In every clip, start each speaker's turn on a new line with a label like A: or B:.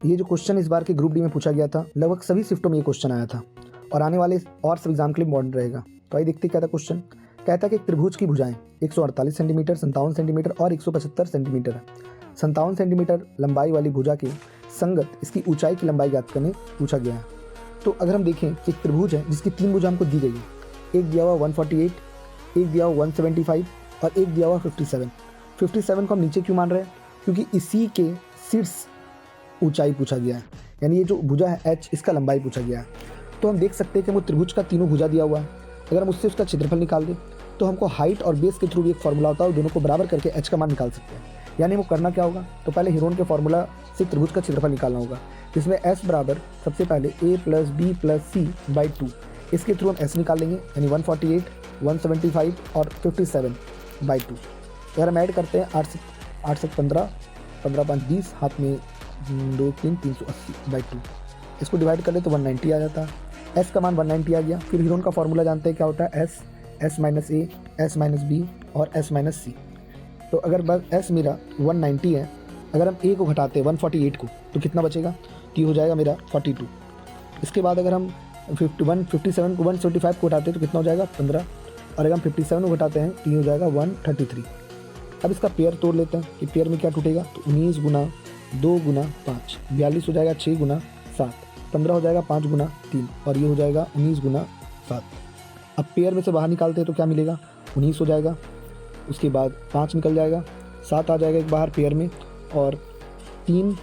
A: ये जो क्वेश्चन इस बार के ग्रुप डी में पूछा गया था, लगभग सभी शिफ्टों में ये क्वेश्चन आया था और आने वाले और सब एग्जाम के लिए इम्पॉर्टेंट रहेगा। तो आइए देखते क्या था क्वेश्चन। कहता है कि एक त्रिभुज की भुजाएं 148 सेंटीमीटर, 57 सेंटीमीटर और 175 सेंटीमीटर है। 57 सेंटीमीटर लंबाई वाली भुजा के संगत इसकी ऊंचाई की लंबाई ज्ञात करने पूछा गया है। तो अगर हम देखें कि एक त्रिभुज है जिसकी 3 भुजा हमको दी गई है, एक दिया हुआ 148, एक दिया हुआ 175 और एक दिया हुआ 57। 57 को हम नीचे क्यों मान रहे हैं? क्योंकि इसी के शीर्ष ऊंचाई पूछा गया है, यानी ये जो भुजा है h, इसका लंबाई पूछा गया है। तो हम देख सकते हैं कि वो त्रिभुज का तीनों भुजा दिया हुआ है। अगर हम उससे उसका क्षेत्रफल निकाल दें तो हमको हाइट और बेस के थ्रू भी एक फॉर्मूला होता है और दोनों को बराबर करके h का मान निकाल सकते हैं। यानी वो करना क्या होगा, तो पहले हीरोन के फॉर्मूला से त्रिभुज का क्षेत्रफल निकालना होगा, जिसमें s बराबर सबसे पहले a plus B plus C by 2, इसके थ्रू हम s निकाल लेंगे, यानी 148, 175 और 57 बाई 2। अगर हम ऐड करते हैं 8 से 15, 15 5 20, हाथ में 2 3 380 बाई 2, इसको डिवाइड कर ले तो 190 आ जाता है। s का मान 190 आ गया। फिर हीरोन का फॉर्मूला जानते हैं क्या होता है, s माइनस ए, s माइनस बी और s माइनस सी। तो अगर बस s मेरा 190 है, अगर हम a को घटाते हैं 148 को तो कितना बचेगा, तो ये हो जाएगा मेरा 42। इसके बाद अगर हम 57 को 175 को घटाते हैं तो कितना हो जाएगा 15, और अगर हम 57 को घटाते हैं तो ये हो जाएगा 133। अब इसका पेयर तोड़ लेते हैं कि पेयर में क्या टूटेगा, तो 19 गुना 2 गुना 5, 42 हो जाएगा 6 गुना 7, 15 हो जाएगा 5 गुना 3 और ये हो जाएगा 19 गुना 7। अब पेयर में से बाहर निकालते हैं तो क्या मिलेगा, 19 हो जाएगा, उसके बाद 5 निकल जाएगा, 7 आ जाएगा एक बाहर पेयर में, और 3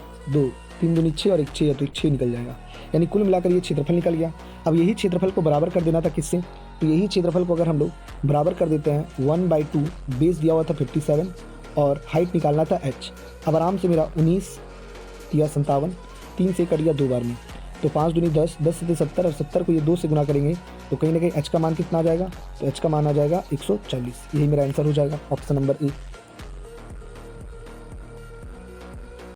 A: दूनी 6 और एक 6 है तो एक 6 निकल जाएगा। यानी कुल मिलाकर ये क्षेत्रफल निकल गया। अब यही क्षेत्रफल को बराबर कर देना था किससे, तो यही क्षेत्रफल को अगर हम लोग बराबर कर देते हैं 1/2, बेस दिया हुआ था 57 और हाइट निकालना था h। अब आराम से मेरा 19 या 57, 3 से कट गया 2 बार में, तो 5 दूनी 10, 10 से 70 और 70 को ये 2 से गुना करेंगे तो कहीं ना कहीं h का मान कितना आ जाएगा, तो h का मान आ जाएगा 140। यही मेरा आंसर हो जाएगा, ऑप्शन नंबर ए।